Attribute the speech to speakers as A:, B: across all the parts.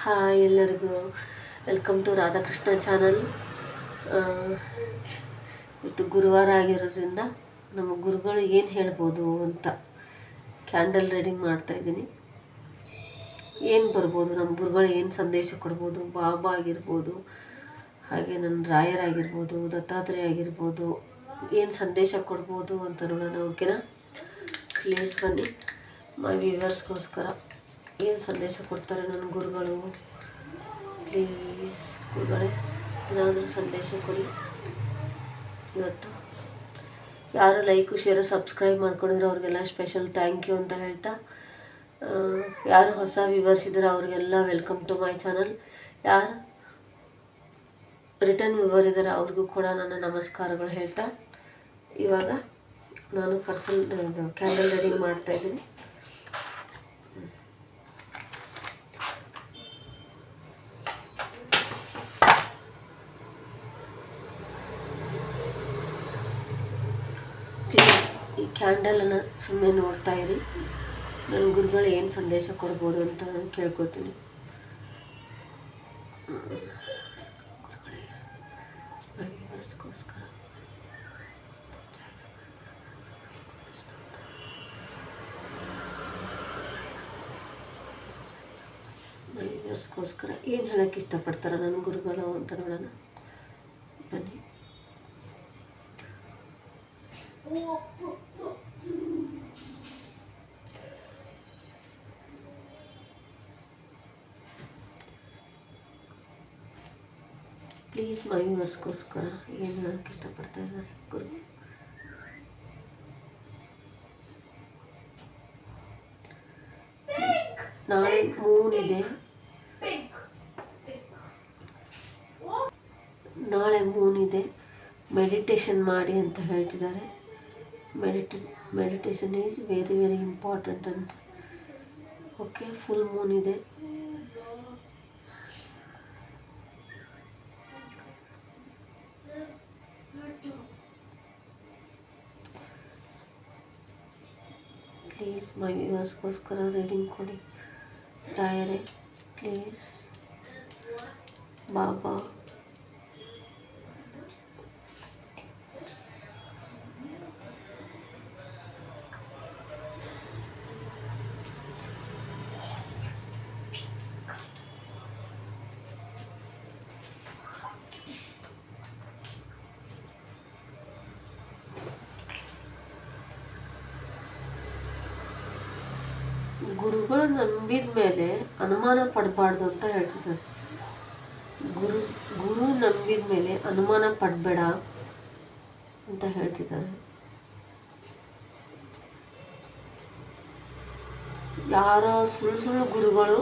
A: Hi ಎಲ್ಲರಿಗೂ welcome to Radhakrishna channel. ಇವತ್ತು ಗುರುವಾರ ಆಗಿರೋದ್ರಿಂದ ನಮ್ಮ ಗುರುಗಳು ಏನು ಹೇಳ್ಬೋದು ಅಂತ ಕ್ಯಾಂಡಲ್ ರೀಡಿಂಗ್ ಮಾಡ್ತಾಯಿದ್ದೀನಿ. ಏನು ಬರ್ಬೋದು, ನಮ್ಮ ಗುರುಗಳು ಏನು ಸಂದೇಶ ಕೊಡ್ಬೋದು, ಬಾಬಾ ಆಗಿರ್ಬೋದು, ಹಾಗೆ ನನ್ನ ರಾಯರಾಗಿರ್ಬೋದು, ದತ್ತಾತ್ರೇಯ ಆಗಿರ್ಬೋದು, ಏನು ಸಂದೇಶ ಕೊಡ್ಬೋದು ಅಂತ ನೋಡೋಣ. ಓಕೆನಾ? ಪ್ಲೀಸ್ ಬನ್ನಿ, ಮೈ ವ್ಯೂವರ್ಸ್ಗೋಸ್ಕರ ಏನು ಸಂದೇಶ ಕೊಡ್ತಾರೆ ನನ್ನ ಗುರುಗಳು. ಪ್ಲೀಸ್ ಗುರುಗಳೇ, ಏನಾದರೂ ಸಂದೇಶ ಕೊಡಿ. ಇವತ್ತು ಯಾರು ಲೈಕು ಶೇರು ಸಬ್ಸ್ಕ್ರೈಬ್ ಮಾಡ್ಕೊಂಡಿದ್ರು ಅವ್ರಿಗೆಲ್ಲ ಸ್ಪೆಷಲ್ ಥ್ಯಾಂಕ್ ಯು ಅಂತ ಹೇಳ್ತಾ, ಯಾರು ಹೊಸ ವ್ಯೂವರ್ಸ್ ಇದ್ದಾರೆ ಅವ್ರಿಗೆಲ್ಲ ವೆಲ್ಕಮ್ ಟು ಮೈ ಚಾನಲ್. ಯಾರು ರಿಟರ್ನ್ ವ್ಯೂವರ್ ಇದ್ದಾರೆ ಅವ್ರಿಗೂ ಕೂಡ ನನ್ನ ನಮಸ್ಕಾರಗಳು ಹೇಳ್ತಾ, ಇವಾಗ ನಾನು ಕ್ಯಾಂಡಲ್ ರೀಡಿಂಗ್ ಮಾಡ್ತಾಯಿದ್ದೀನಿ. ಈ ಕ್ಯಾಂಡಲನ್ನು ಸುಮ್ಮನೆ ನೋಡ್ತಾ ಇರಿ. ನನ್ನ ಗುರುಗಳು ಏನು ಸಂದೇಶ ಕೊಡ್ಬೋದು ಅಂತ ನಾನು ಕೇಳ್ಕೊತೀನಿ. ವ್ಯೂವರ್ಸ್ಗೋಸ್ಕರ ಏನು ಹೇಳೋಕ್ಕೆ ಇಷ್ಟಪಡ್ತಾರೆ ನನ್ನ ಗುರುಗಳು ಅಂತ ನೋಡೋಣ ಬನ್ನಿ. ಪ್ಲೀಸ್ ಮೈ ವ್ಯೂವರ್ಸ್ಗೋಸ್ಕರ ಏನು ಹೇಳೋಕ್ಕೆ ಇಷ್ಟಪಡ್ತಾ ಇದ್ದಾರೆ ಗುರು. ನಾಳೆ ಮೂನ್ ಇದೆ, ನಾಳೆ ಮೂನ್ ಇದೆ, ಮೆಡಿಟೇಷನ್ ಮಾಡಿ ಅಂತ ಹೇಳ್ತಿದ್ದಾರೆ. Meditation is very very important ಅಂತ. ಓಕೆ, ಫುಲ್ ಮೂನ್ ಇದೆ. ಪ್ಲೀಸ್ ಮೈ ವ್ಯೂವರ್ಸ್ಗೋಸ್ಕರ ರೀಡಿಂಗ್ ಕೊಡಿ ರಾಯರೇ, ಪ್ಲೀಸ್ ಬಾಬಾ. ಗುರುಗಳು ನಂಬಿದ ಮೇಲೆ ಅನುಮಾನ ಪಡಬಾರ್ದು ಅಂತ ಹೇಳ್ತಿದ್ದಾರೆ. ಗುರು ನಂಬಿದ ಮೇಲೆ ಅನುಮಾನ ಪಡಬೇಡ ಅಂತ ಹೇಳ್ತಿದ್ದಾರೆ. ಯಾರೋ ಸುಳ್ಳು ಗುರುಗಳು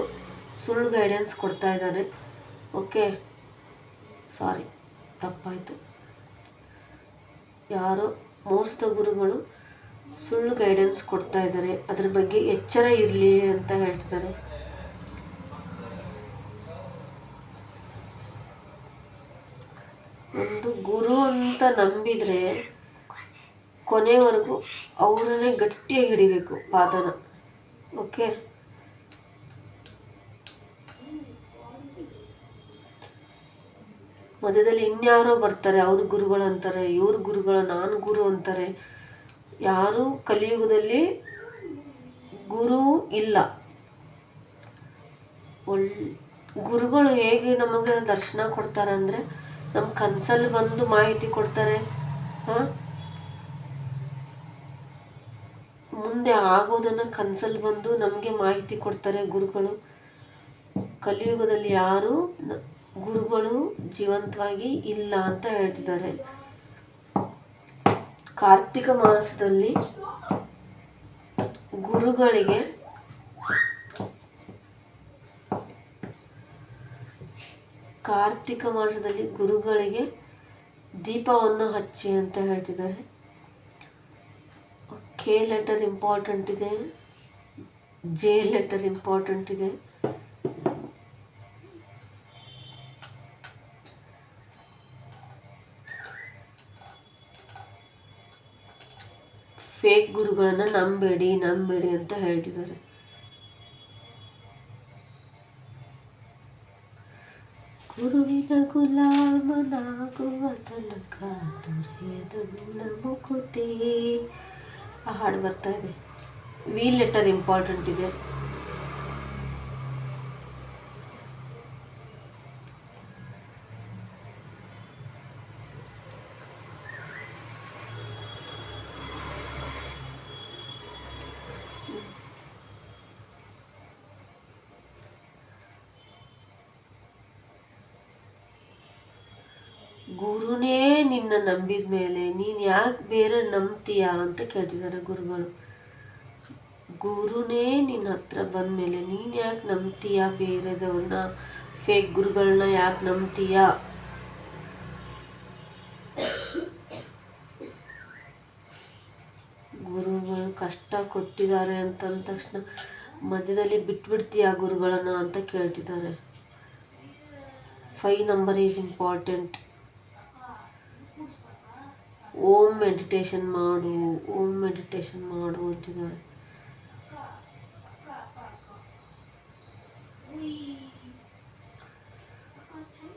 A: ಸುಳ್ಳು ಗೈಡೆನ್ಸ್ ಕೊಡ್ತಾ ಇದ್ದಾರೆ. ಓಕೆ, ಸಾರಿ, ತಪ್ಪಾಯಿತು. ಯಾರೋ ಮೋಸದ ಗುರುಗಳು ಸುಳ್ಳು ಗೈಡೆನ್ಸ್ ಕೊಡ್ತಾ ಇದ್ದಾರೆ, ಅದ್ರ ಬಗ್ಗೆ ಎಚ್ಚರ ಇರಲಿ ಅಂತ ಹೇಳ್ತಿದ್ದಾರೆ. ಒಂದು ಗುರು ಅಂತ ನಂಬಿದರೆ ಕೊನೆವರೆಗೂ ಅವರನ್ನೇ ಗಟ್ಟಿಯಾಗಿ ಹಿಡಿಬೇಕು ಪಾದನ. ಓಕೆ, ಮಧ್ಯದಲ್ಲಿ ಇನ್ಯಾರೋ ಬರ್ತಾರೆ, ಅವ್ರ ಗುರುಗಳು ಅಂತಾರೆ, ಇವ್ರ ಗುರುಗಳು, ನಾನು ಗುರು ಅಂತಾರೆ. ಯಾರೂ ಕಲಿಯುಗದಲ್ಲಿ ಗುರು ಇಲ್ಲ. ಗುರುಗಳು ಹೇಗೆ ನಮಗೆ ದರ್ಶನ ಕೊಡ್ತಾರೆ ಅಂದರೆ, ನಮ್ಮ ಕನಸಲ್ಲಿ ಬಂದು ಮಾಹಿತಿ ಕೊಡ್ತಾರೆ. ಮುಂದೆ ಆಗೋದನ್ನು ಕನಸಲ್ಲಿ ಬಂದು ನಮಗೆ ಮಾಹಿತಿ ಕೊಡ್ತಾರೆ ಗುರುಗಳು. ಕಲಿಯುಗದಲ್ಲಿ ಯಾರು ಗುರುಗಳು ಜೀವಂತವಾಗಿ ಇಲ್ಲ ಅಂತ ಹೇಳ್ತಿದ್ದಾರೆ. ಕಾರ್ತಿಕ ಮಾಸದಲ್ಲಿ ಗುರುಗಳಿಗೆ ದೀಪವನ್ನು ಹಚ್ಚಿ ಅಂತ ಹೇಳ್ತಿದ್ದಾರೆ. ಕೆ ಲೆಟರ್ ಇಂಪಾರ್ಟೆಂಟ್ ಇದೆ, ಜೆ ಲೆಟರ್ ಇಂಪಾರ್ಟೆಂಟ್ ಇದೆ. ಫೇಕ್ ಗುರುಗಳನ್ನು ನಂಬೇಡಿ ಅಂತ ಹೇಳ್ತಿದ್ದಾರೆ. ಗುರುವಿನ ಗುಲಾಮನಾಗುವ ತನಕ ದೊರೆಯದನ್ನ ಮುಕುತಿ. ಆ ಹಾಡು ಬರ್ತಾ ಇದೆ. ವಿ ಲೆಟರ್ ಇಂಪಾರ್ಟೆಂಟ್ ಇದೆ. ಗುರುನೇ ನಿನ್ನ ನಂಬಿದ ಮೇಲೆ ನೀನು ಯಾಕೆ ಬೇರೆ ನಂಬ್ತೀಯ ಅಂತ ಕೇಳ್ತಿದ್ದಾರೆ ಗುರುಗಳು. ಗುರುನೇ ನಿನ್ನ ಹತ್ರ ಬಂದ ಮೇಲೆ ನೀನು ಯಾಕೆ ನಂಬ್ತೀಯ ಬೇರೆದವ್ರನ್ನ, ಫೇಕ್ ಗುರುಗಳನ್ನ ಯಾಕೆ ನಂಬ್ತೀಯ? ಗುರುಗಳು ಕಷ್ಟ ಕೊಟ್ಟಿದ್ದಾರೆ ಅಂತಂದ ತಕ್ಷಣ ಮಧ್ಯದಲ್ಲಿ ಬಿಟ್ಬಿಡ್ತೀಯ ಗುರುಗಳನ್ನ ಅಂತ ಕೇಳ್ತಿದ್ದಾರೆ. 5 number is important. Om meditation ಮಾಡು, ಓಂ ಮೆಡಿಟೇಷನ್ ಮಾಡು ಅಂತಿದ್ದಾರೆ.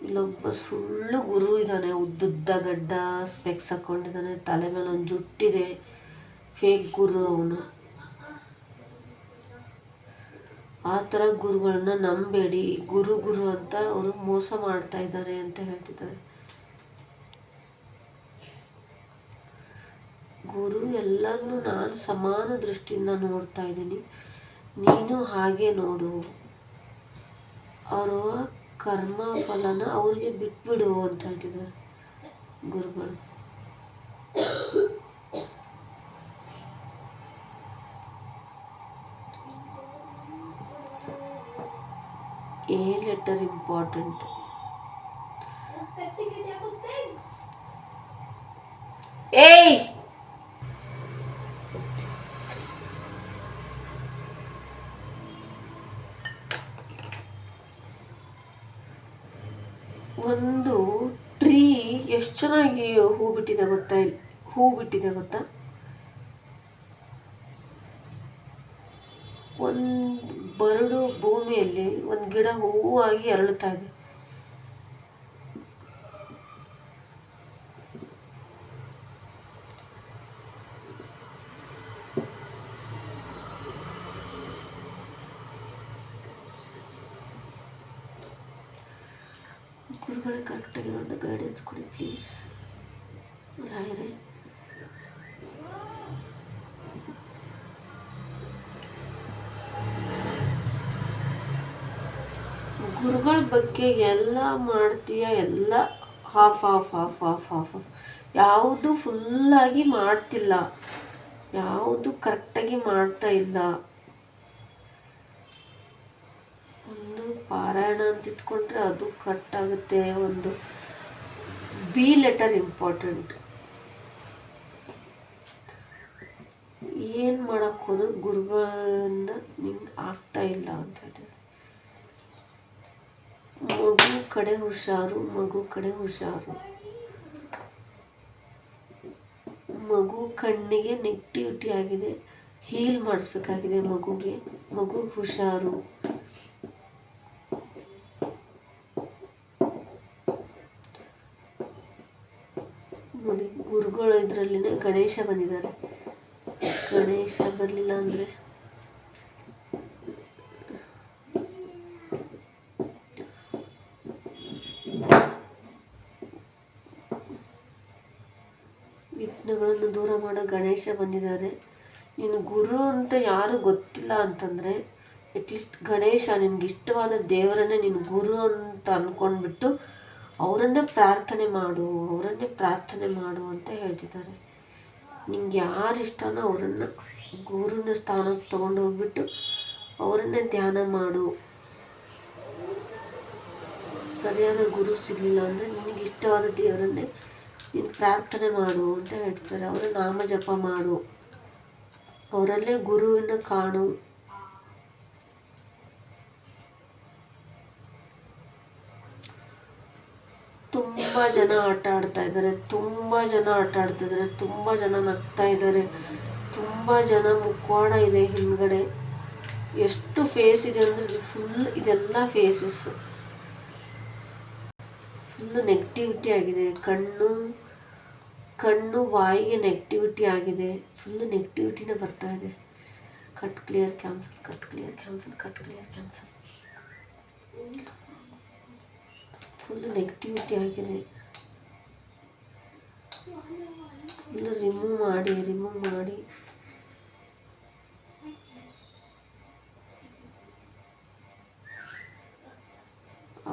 A: ಇಲ್ಲೊಬ್ಬ ಸುಳ್ಳು ಗುರು ಇದ್ದಾನೆ, ಉದ್ದುದ್ದ ಗಡ್ಡ, ಸ್ಪೆಕ್ಸ್ ಹಾಕೊಂಡಿದ್ದಾನೆ, ತಲೆ ಮೇಲೆ ಒಂದು ಜುಟ್ಟಿದೆ. ಫೇಕ್ ಗುರು ಅವನು. ಆ ಥರ ಗುರುಗಳನ್ನ ನಂಬೇಡಿ. ಗುರು ಅಂತ ಅವರು ಮೋಸ ಮಾಡ್ತಾ ಇದ್ದಾರೆ ಅಂತ ಹೇಳ್ತಿದ್ದಾರೆ. ಗುರು ಎಲ್ಲರನ್ನೂ ನಾನು ಸಮಾನ ದೃಷ್ಟಿಯಿಂದ ನೋಡ್ತಾ ಇದ್ದೀನಿ, ನೀನು ಹಾಗೆ ನೋಡು. ಅವರ ಕರ್ಮ ಫಲನ ಅವ್ರಿಗೆ ಬಿಟ್ಬಿಡು ಅಂತ ಹೇಳ್ತಿದ್ದಾರೆ ಗುರುಗಳು. A letter important. ಏಯ್ ಒಂದು ಟ್ರೀ ಎಷ್ಟು ಚೆನ್ನಾಗಿ ಹೂ ಬಿಟ್ಟಿದೆ ಗೊತ್ತಾ? ಒಂದು ಬರಡು ಭೂಮಿಯಲ್ಲಿ ಒಂದು ಗಿಡ ಹೂವಾಗಿ ಅರಳುತ್ತಾ ಇದೆ. ಗುರುಗಳೇ ಕರೆಕ್ಟಾಗಿ ಒಂದು ಗೈಡೆನ್ಸ್ ಕೊಡಿ ಪ್ಲೀಸ್. ರಾಯರೇ, ಗುರುಗಳ ಬಗ್ಗೆ ಎಲ್ಲ ಮಾಡ್ತೀಯ, ಎಲ್ಲ half of of of of of. ಯಾವುದು ಫುಲ್ಲಾಗಿ ಮಾಡ್ತಿಲ್ಲ, ಯಾವುದು ಕರೆಕ್ಟಾಗಿ ಮಾಡ್ತಾ ಇಲ್ಲ. ಒಂದು ಪಾರಾಯಣ ಅಂತ ಇಟ್ಕೊಂಡ್ರೆ ಅದು ಕರೆಕ್ಟ್ ಆಗುತ್ತೆ. ಒಂದು ಬಿ ಲೆಟರ್ ಇಂಪಾರ್ಟೆಂಟ್. ಏನು ಮಾಡೋಕ್ಕೆ ಹೋದ್ರು ಗುರುಗಳಿಂದ ನಿಂಗೆ ಆಗ್ತಾ ಇಲ್ಲ ಅಂತ ಹೇಳ್ತಾರೆ. ಮಗು ಕಡೆ ಹುಷಾರು, ಮಗು ಕಡೆ ಹುಷಾರು. ಮಗು ಕಣ್ಣಿಗೆ ನೆಗೆಟಿವಿಟಿ ಆಗಿದೆ, ಹೀಲ್ ಮಾಡಿಸ್ಬೇಕಾಗಿದೆ ಮಗು ಹುಷಾರು. ನೋಡಿ, ಗುರುಗಳು ಇದರಲ್ಲಿನೇ ಗಣೇಶ ಬಂದಿದ್ದಾರೆ. ಗಣೇಶ ಬರಲಿಲ್ಲ ಅಂದರೆ ವಿಘ್ನಗಳನ್ನು ದೂರ ಮಾಡೋ ಗಣೇಶ ಬಂದಿದ್ದಾರೆ. ನೀನು ಗುರು ಅಂತ ಯಾರು ಗೊತ್ತಿಲ್ಲ ಅಂತಂದರೆ ಅಟ್ಲೀಸ್ಟ್ ಗಣೇಶ, ನಿನ್ಗೆ ಇಷ್ಟವಾದ ದೇವರನ್ನೇ ನೀನು ಗುರು ಅಂತ ಅಂದ್ಕೊಂಡ್ಬಿಟ್ಟು ಅವರನ್ನೇ ಪ್ರಾರ್ಥನೆ ಮಾಡು ಅಂತ ಹೇಳ್ತಿದ್ದಾರೆ. ನಿಂಗೆ ಯಾರು ಇಷ್ಟನೋ ಅವರನ್ನು ಗುರುನ ಸ್ಥಾನಕ್ಕೆ ತೊಗೊಂಡು ಹೋಗ್ಬಿಟ್ಟು ಅವರನ್ನೇ ಧ್ಯಾನ ಮಾಡು. ಸರಿಯಾದ ಗುರು ಸಿಗಲಿಲ್ಲ ಅಂದರೆ ನಿನಗೆ ಇಷ್ಟವಾದ ದೇವರನ್ನೇ ನೀನು ಪ್ರಾರ್ಥನೆ ಮಾಡು ಅಂತ ಹೇಳ್ತಾರೆ. ಅವರ ನಾಮ ಜಪ ಮಾಡು, ಅವರಲ್ಲೇ ಗುರುವಿನ ಕಾಣು. ತುಂಬ ಜನ ಆಟ ಆಡ್ತಾ ಇದ್ದಾರೆ, ತುಂಬ ಜನ ನಗ್ತಾ ಇದ್ದಾರೆ, ತುಂಬ ಜನ ಮುಖವಾಡ ಇದೆ ಹಿಂದ್ಗಡೆ. ಎಷ್ಟು ಫೇಸ್ ಇದೆ ಅಂದರೆ ಫುಲ್ ಇದೆಲ್ಲ ಫೇಸಸ್. ಫುಲ್ಲು ನೆಗೆಟಿವಿಟಿ ಆಗಿದೆ. ಕಣ್ಣು ಬಾಯಿಗೆ ನೆಗೆಟಿವಿಟಿ ಆಗಿದೆ. ಫುಲ್ಲು ನೆಗೆಟಿವಿಟಿನೇ ಬರ್ತಾ ಇದೆ. Cut clear cancel, cut clear cancel, cut clear cancel. Full negativity ಆಗಿದೆ. ಫುಲ್ಲು ರಿಮೂವ್ ಮಾಡಿ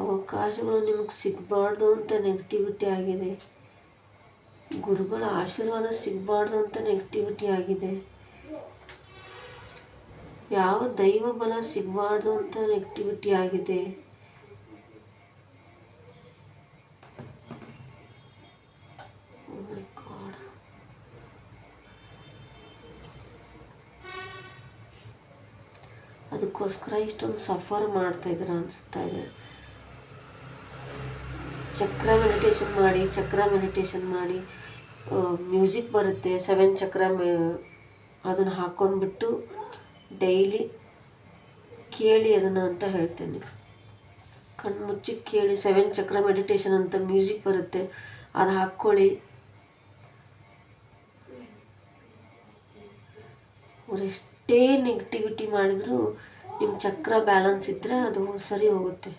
A: ಅವಕಾಶಗಳು ನಿಮಗೆ ಸಿಗಬಾರ್ದು ಅಂತ ನೆಗೆಟಿವಿಟಿ ಆಗಿದೆ. ಗುರುಗಳ ಆಶೀರ್ವಾದ ಸಿಗಬಾರ್ದು ಅಂತ ನೆಗೆಟಿವಿಟಿ ಆಗಿದೆ. ಯಾವ ದೈವ ಬಲ ಸಿಗಬಾರ್ದು ಅಂತ ನೆಗೆಟಿವಿಟಿ ಆಗಿದೆ. Oh my God. ಅದಕ್ಕೋಸ್ಕರ ಇಷ್ಟೊಂದು ಸಫರ್ ಮಾಡ್ತಾ ಇದ್ದೀರ ಅನಿಸ್ತಾ ಇದೆ. ಚಕ್ರ ಮೆಡಿಟೇಷನ್ ಮಾಡಿ ಮ್ಯೂಸಿಕ್ ಬರುತ್ತೆ 7 ಚಕ್ರ ಅದನ್ನು ಹಾಕ್ಕೊಂಡ್ಬಿಟ್ಟು ಡೈಲಿ ಕೇಳಿ ಅದನ್ನು ಅಂತ ಹೇಳ್ತೇನೆ. ಕಣ್ಣು ಮುಚ್ಚಿ ಕೇಳಿ 7 ಚಕ್ರ ಮೆಡಿಟೇಷನ್ ಅಂತ ಮ್ಯೂಸಿಕ್ ಬರುತ್ತೆ, ಅದು ಹಾಕ್ಕೊಳ್ಳಿ. ಅವರೆಷ್ಟೇ ನೆಗೆಟಿವಿಟಿ ಮಾಡಿದರೂ ನಿಮ್ಮ ಚಕ್ರ ಬ್ಯಾಲೆನ್ಸ್ ಇದ್ದರೆ ಅದು ಸರಿ ಹೋಗುತ್ತೆ.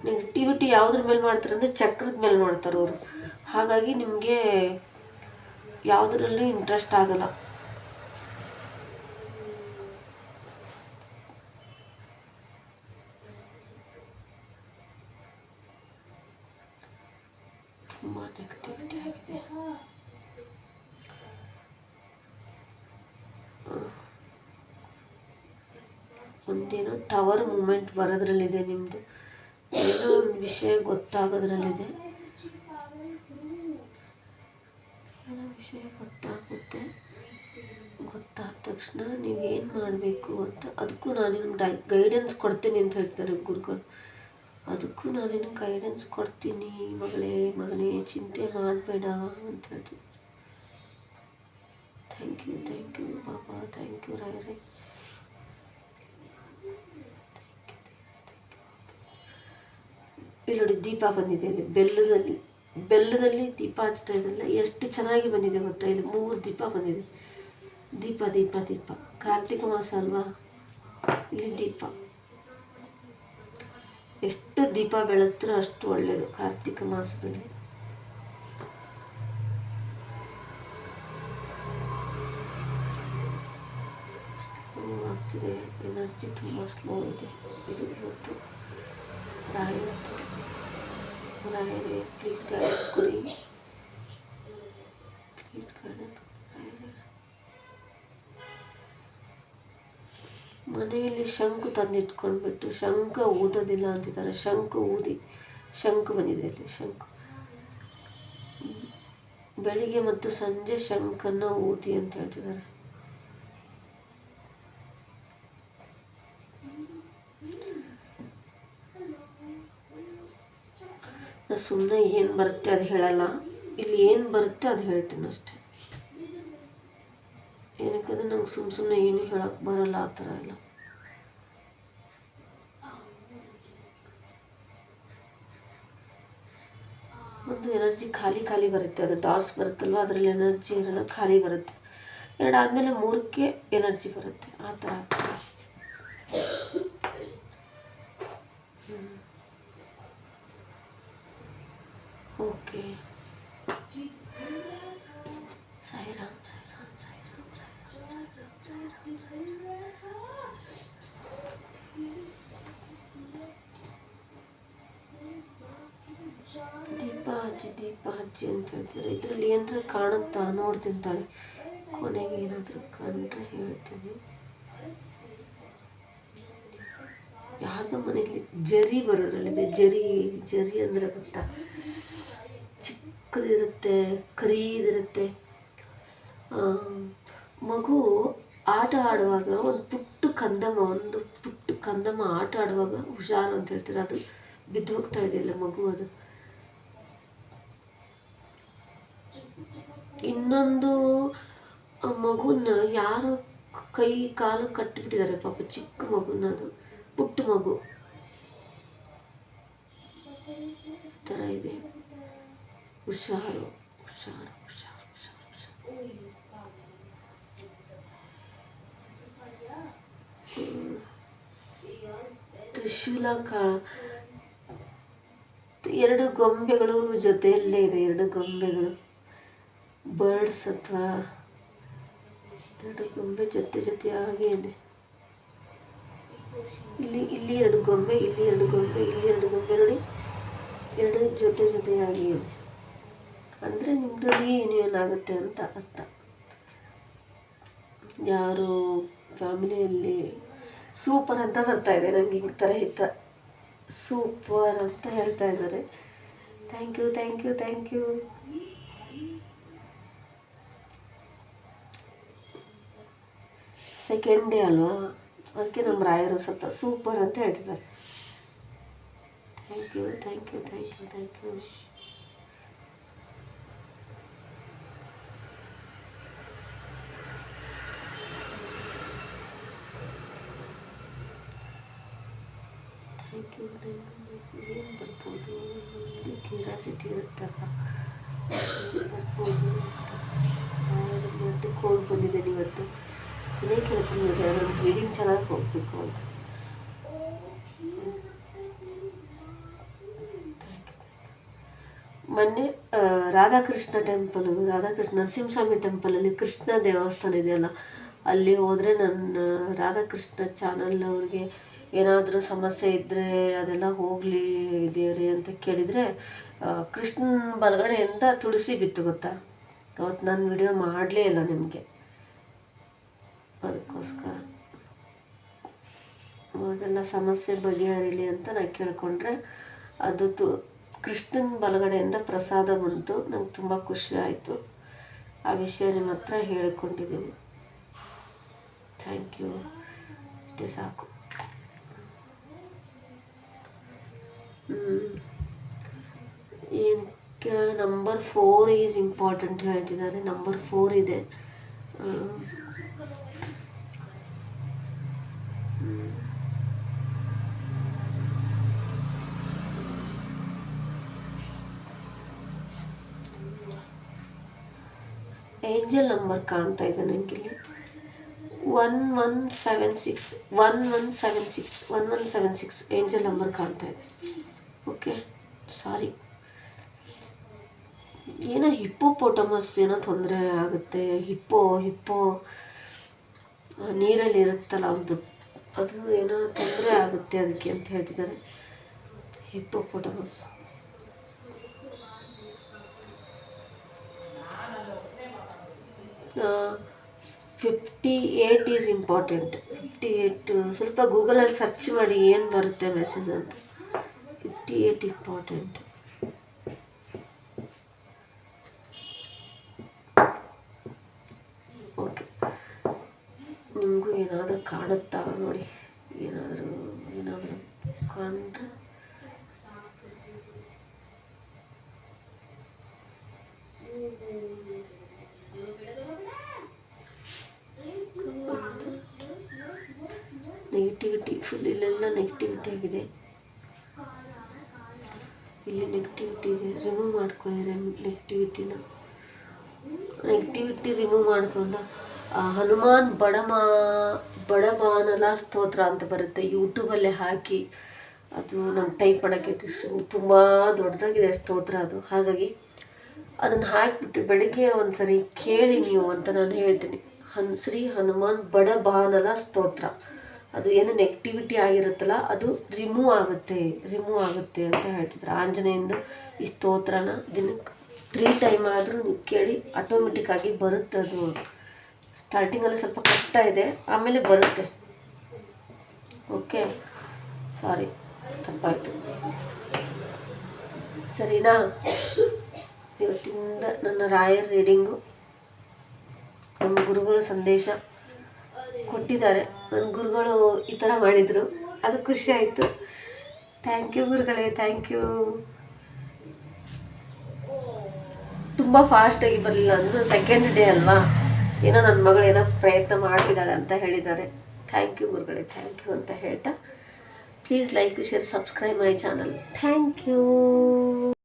A: ನೆಗೆಟಿವಿಟಿ ಯಾವುದ್ರ ಮೇಲೆ ಮಾಡ್ತಾರೆ ಅಂದರೆ ಚಕ್ರದ ಮೇಲೆ ಮಾಡ್ತಾರೆ ಅವರು. ಹಾಗಾಗಿ ನಿಮಗೆ ಯಾವುದರಲ್ಲೂ ಇಂಟ್ರೆಸ್ಟ್ ಆಗಲ್ಲ. ತುಂಬ ನೆಗೆಟಿವಿಟಿ ಆಗಿದೆ. ಒಂದೇನೋ ಟವರ್ ಮೂಮೆಂಟ್ ಬರೋದ್ರಲ್ಲಿದೆ. ನಿಮ್ಮದು ಏನೋ ಒಂದು ವಿಷಯ ಗೊತ್ತಾಗೋದ್ರಲ್ಲಿದೆ. ಏನೋ ವಿಷಯ ಗೊತ್ತಾದ ತಕ್ಷಣ ನೀವೇನು ಮಾಡಬೇಕು ಅಂತ ಅದಕ್ಕೂ ನಾನು ನಿಮ್ಗೆ ಗೈಡೆನ್ಸ್ ಕೊಡ್ತೀನಿ ಅಂತ ಹೇಳ್ತಾರೆ ಗುರುಗಳು. ಅದಕ್ಕೂ ನಾನು ನಿಮ್ಗೆ ಗೈಡೆನ್ಸ್ ಕೊಡ್ತೀನಿ ಮಗನೇ ಚಿಂತೆ ಮಾಡಬೇಡ ಅಂತ ಹೇಳ್ತೀನಿ. Thank you Baba, thank you ರಾಯರೇ. ಇಲ್ಲಿ ನೋಡಿ ದೀಪ ಬಂದಿದೆ. ಇಲ್ಲಿ ಬೆಲ್ಲದಲ್ಲಿ ದೀಪ ಹಚ್ತಾ ಇದ್ದಲ್ಲ, ಎಷ್ಟು ಚೆನ್ನಾಗಿ ಬಂದಿದೆ ಗೊತ್ತಾ. ಇಲ್ಲಿ 3 ದೀಪ ಬಂದಿದೆ. ದೀಪ ಕಾರ್ತಿಕ ಮಾಸ ಅಲ್ವಾ, ಇಲ್ಲಿ ದೀಪ ಎಷ್ಟು ದೀಪ ಬೆಳಗ್ತಾರೋ ಅಷ್ಟು ಒಳ್ಳೆಯದು ಕಾರ್ತಿಕ ಮಾಸದಲ್ಲಿ. ಸ್ಲೋ ಆಗ್ತಿದೆ, ಎನರ್ಜಿ ತುಂಬ ಸ್ಲೋ ಇದೆ. ಇದು ಇವತ್ತು ರಾಯರೇ ಪ್ಲೀಸ್ ಗೈಡೆನ್ಸ್ ಕೊಡಿ, ಪ್ಲೀಸ್ ಗೈಡೆನ್ಸ್. ಮನೆಯಲ್ಲಿ ಶಂಕು ತಂದಿಟ್ಕೊಂಡ್ಬಿಟ್ಟು ಶಂಖ ಊದೋದಿಲ್ಲ ಅಂತಿದ್ದಾರೆ. ಶಂಕು ಬಂದಿದೆ ಇಲ್ಲಿ. ಶಂಕು ಬೆಳಿಗ್ಗೆ ಮತ್ತು ಸಂಜೆ ಶಂಖನ್ನು ಊದಿ ಅಂತ ಹೇಳ್ತಿದ್ದಾರೆ. ನಾನು ಸುಮ್ಮನೆ ಏನು ಬರುತ್ತೆ ಅದು ಹೇಳಲ್ಲ, ಇಲ್ಲಿ ಏನು ಬರುತ್ತೆ ಅದು ಹೇಳ್ತೀನಿ ಅಷ್ಟೆ. ಏನಕ್ಕಂದ್ರೆ ನಂಗೆ ಸುಮ್ಮನೆ ಏನು ಹೇಳಕ್ಕೆ ಬರಲ್ಲ, ಆ ಥರ ಎಲ್ಲ. ಒಂದು ಎನರ್ಜಿ ಖಾಲಿ ಬರುತ್ತೆ. ಅದು ಡಾಟ್ಸ್ ಬರುತ್ತಲ್ವ, ಅದರಲ್ಲಿ ಎನರ್ಜಿ ಇರಲ್ಲ, ಖಾಲಿ ಬರುತ್ತೆ. 2 ಆದಮೇಲೆ 3ಕ್ಕೆ ಎನರ್ಜಿ ಬರುತ್ತೆ. ಆ ಥರ ಆಗ್ತದೆ. ಓಕೆ, ಸಾಯಿರಾಮ್. ದೀಪ ಹಚ್ಚಿ ಅಂತ ಹೇಳ್ತಾರೆ. ಇದರಲ್ಲಿ ಏನಾರ ಕಾಣುತ್ತಾ ನೋಡ್ತೀನಿ ತಾಳೆ, ಕೊನೆಗೆ ಏನಾದರೂ ಕಂಡ್ರೆ ಹೇಳ್ತೀನಿ. ಯಾರ್ದೋ ಮನೆಯಲ್ಲಿ ಜರಿ ಬರೋದ್ರಲ್ಲಿದೆ. ಜರಿ ಅಂದರೆ ಗೊತ್ತಾ, ಚಿಕ್ಕದಿರುತ್ತೆ, ಕರೀದಿರುತ್ತೆ. ಮಗು ಆಟ ಆಡುವಾಗ ಒಂದು ಪುಟ್ಟ ಕಂದಮ್ಮ ಆಟ ಆಡುವಾಗ ಹುಷಾರು ಅಂತ ಹೇಳ್ತಾರೆ. ಅದು ಬಿದ್ದು ಹೋಗ್ತಾ ಇದೆಯಲ್ಲ ಮಗು. ಅದು ಇನ್ನೊಂದು ಮಗುನ ಯಾರೋ ಕೈ ಕಾಲು ಕಟ್ಟಿಬಿಟ್ಟಿದ್ದಾರೆ ಪಾಪ, ಚಿಕ್ಕ ಮಗುನ. ಅದು ಪುಟ್ಟ ಮಗು. ಈ ಥರ ಇದೆ. ಹುಷಾರು ಹುಷಾರು ಹುಷಾರು ಹುಷಾರು ಹುಷಾರು. ತ್ರಿಶೂಲ ಎರಡು ಗೊಂಬೆಗಳು ಜೊತೆಯಲ್ಲೇ ಇದೆ. ಎರಡು ಗೊಂಬೆಗಳು ಬರ್ಡ್ಸ್ ಅಥವಾ ಎರಡು ಗೊಂಬೆ ಜೊತೆಯಾಗಿ ಇದೆ. ಇಲ್ಲಿ ಎರಡು ಗೊಂಬೆ, ಇಲ್ಲಿ ಎರಡು ಗೊಂಬೆ, ಇಲ್ಲಿ ಎರಡು ಗೊಂಬೆ ನೋಡಿ, ಎರಡು ಜೊತೆಯಾಗಿ ಇದೆ. ಅಂದರೆ ನಿಮ್ಮದು ರಿಯೂನಿಯನ್ ಆಗುತ್ತೆ ಅಂತ ಅರ್ಥ. ಯಾರು ಫ್ಯಾಮಿಲಿಯಲ್ಲಿ ಸೂಪರ್ ಅಂತ ಬರ್ತಾ ಇದೆ ನನಗೆ, ಈ ಥರ ಸೂಪರ್ ಅಂತ ಹೇಳ್ತಾ ಇದ್ದಾರೆ. Thank you thank you thank you. Second day ಅಲ್ವಾ, ಅದಕ್ಕೆ ನಮ್ಮ ರಾಯರು ಸ್ವಲ್ಪ ಸೂಪರ್ ಅಂತ ಹೇಳ್ತಿದ್ದಾರೆ. Thank you thank you thank you thank you. Thank you ಏನು ಬರ್ಬೋದು, ಕ್ಯೂರಿಯಾಸಿಟಿ ಇರುತ್ತಲ್ಲ, ಬರ್ಬೋದು ಅಂತ. ಕೋಲ್ಡ್ ಬಂದಿದ್ದೇನೆ ಇವತ್ತು, ಇದೇ ಕೇಳ್ಕೊಂಡಿದ್ದೆ ಅದೊಂದು ರೀಡಿಂಗ್ ಚೆನ್ನಾಗಿ ಹೋಗಬೇಕು ಅಂತ. ಮೊನ್ನೆ ರಾಧಾಕೃಷ್ಣ ನರಸಿಂಹಸ್ವಾಮಿ ಟೆಂಪಲಲ್ಲಿ ಕೃಷ್ಣ ದೇವಸ್ಥಾನ ಇದೆಯಲ್ಲ, ಅಲ್ಲಿ ಹೋದರೆ ನನ್ನ ರಾಧಾಕೃಷ್ಣ ಚಾನಲ್ ಅವ್ರಿಗೆ ಏನಾದರೂ ಸಮಸ್ಯೆ ಇದ್ದರೆ ಅದೆಲ್ಲ ಹೋಗಲಿ ದೇವ್ರಿ ಅಂತ ಕೇಳಿದರೆ, ಕೃಷ್ಣನ ಬಲಗಡೆಯಿಂದ ತುಳಸಿ ಬಿತ್ತು ಗೊತ್ತಾ. ಅವತ್ತು ನಾನು ವಿಡಿಯೋ ಮಾಡಲೇ ಇಲ್ಲ ನಿಮಗೆ, ಅದಕ್ಕೋಸ್ಕರ ಅದೆಲ್ಲ ಸಮಸ್ಯೆ ಬಗೆಹರಿಲಿ ಅಂತ ನಾನು ಕೇಳಿಕೊಂಡ್ರೆ ಅದು ಕೃಷ್ಣನ ಬಲಗಡೆಯಿಂದ ಪ್ರಸಾದ ಬಂತು. ನಂಗೆ ತುಂಬ ಖುಷಿ ಆಯಿತು. ಆ ವಿಷಯ ನಿಮ್ಮ ಹತ್ರ ಹೇಳಿಕೊಂಡಿದ್ದೀನಿ. ಥ್ಯಾಂಕ್ ಯು, ಇಷ್ಟೇ ಸಾಕು. ಏನಕ್ಕೆ ನಂಬರ್ 4 ಈಸ್ ಇಂಪಾರ್ಟೆಂಟ್ ಹೇಳ್ತಿದ್ದಾರೆ. ನಂಬರ್ 4 ಇದೆ. ಏಂಜಲ್ ನಂಬರ್ ಕಾಣ್ತಾ ಇದೆ ನನಗಿಲ್ಲಿ 1176 ಏಂಜಲ್ ನಂಬರ್ ಕಾಣ್ತಾ ಇದೆ. ಓಕೆ, ಸಾರಿ. ಏನೋ ಹಿಪ್ಪೋಪೋಟಮಸ್ ಏನೋ ತೊಂದರೆ ಆಗುತ್ತೆ. ಹಿಪ್ಪೋ ನೀರಲ್ಲಿ ಇರುತ್ತಲ್ಲ ಅದು ಏನೋ ತೊಂದರೆ ಆಗುತ್ತೆ ಅದಕ್ಕೆ ಅಂತ ಹೇಳ್ತಿದ್ದಾರೆ. ಹಿಪ್ಪೋಪೋಟಮಸ್ ಆ 58 ಈಸ್ ಇಂಪಾರ್ಟೆಂಟ್. 58 ಸ್ವಲ್ಪ ಗೂಗಲಲ್ಲಿ ಸರ್ಚ್ ಮಾಡಿ ಏನು ಬರುತ್ತೆ ಮೆಸೇಜ್ ಅಂತ. 58 ಇಂಪಾರ್ಟೆಂಟ್. ಓಕೆ, ನಿಮಗೂ ಏನಾದರೂ ಕಾಣುತ್ತಾ ನೋಡಿ, ಏನಾದರೂ ಕಂಡ್ರೆ ನೆಗೆಟಿವಿಟಿ ಫುಲ್ ಇಲ್ಲೆಲ್ಲ ನೆಗೆಟಿವಿಟಿ ಆಗಿದೆ. ಇಲ್ಲಿ ನೆಗೆಟಿವಿಟಿ ಇದೆ, ರಿಮೂವ್ ಮಾಡ್ಕೊಂಡಿದ್ರೆ ನೆಗೆಟಿವಿಟಿ ರಿಮೂವ್ ಮಾಡ್ಕೊಂಡು ಹನುಮಾನ್ ಬಡಬಾನಲ ಸ್ತೋತ್ರ ಅಂತ ಬರುತ್ತೆ, ಯೂಟ್ಯೂಬಲ್ಲೇ ಹಾಕಿ. ಅದು ನಾನು ಟೈಪ್ ಮಾಡೋಕ್ಕೆ ತುಂಬ ದೊಡ್ಡದಾಗಿದೆ ಸ್ತೋತ್ರ ಅದು. ಹಾಗಾಗಿ ಅದನ್ನು ಹಾಕಿಬಿಟ್ಟು ಬೆಳಿಗ್ಗೆ ಒಂದು ಸರಿ ಕೇಳಿ ನೀವು ಅಂತ ನಾನು ಹೇಳ್ತೀನಿ. ಶ್ರೀ ಹನುಮಾನ್ ಬಡಬಾನಲ ಸ್ತೋತ್ರ. ಅದು ಏನು ನೆಗೆಟಿವಿಟಿ ಆಗಿರುತ್ತಲ್ಲ ಅದು ರಿಮೂವ್ ಆಗುತ್ತೆ ಅಂತ ಹೇಳ್ತಿದ್ರು. ಆಂಜನೇಯಂದು ಈ ಸ್ತೋತ್ರನ ದಿನಕ್ಕೆ 3 ಟೈಮ್ ಆದರೂ ನೀವು ಕೇಳಿ, ಆಟೋಮೆಟಿಕ್ಕಾಗಿ ಬರುತ್ತೆ. ಅದು ಸ್ಟಾರ್ಟಿಂಗಲ್ಲಿ ಸ್ವಲ್ಪ ಕಷ್ಟ ಇದೆ, ಆಮೇಲೆ ಬರುತ್ತೆ. ಓಕೆ, ಸಾರಿ ತಪ್ಪಾಯಿತು. ಸರಿನಾ? ಇವತ್ತಿಂದ ನನ್ನ ರಾಯರ್ ರೀಡಿಂಗು, ನಮ್ಮ ಗುರುಗಳು ಸಂದೇಶ ಕೊಟ್ಟಿದ್ದಾರೆ. ನನ್ನ ಗುರುಗಳು ಈ ಥರ ಮಾಡಿದರು, ಅದು ಖುಷಿ ಆಯಿತು. ಥ್ಯಾಂಕ್ ಯು ಗುರುಗಳೇ, ಥ್ಯಾಂಕ್ ಯು. ತುಂಬ ಫಾಸ್ಟಾಗಿ ಬರಲಿಲ್ಲ ಅಂದರೂ ಸೆಕೆಂಡ್ ಡೇ ಅಲ್ವಾ, ಏನೋ ನನ್ನ ಮಗಳು ಏನೋ ಪ್ರಯತ್ನ ಮಾಡ್ತಿದ್ದಾಳೆ ಅಂತ ಹೇಳಿದ್ದಾರೆ. ಥ್ಯಾಂಕ್ ಯು ಗುರುಗಳೇ, ಥ್ಯಾಂಕ್ ಯು ಅಂತ ಹೇಳ್ತಾ Please like, share, subscribe my channel. Thank you.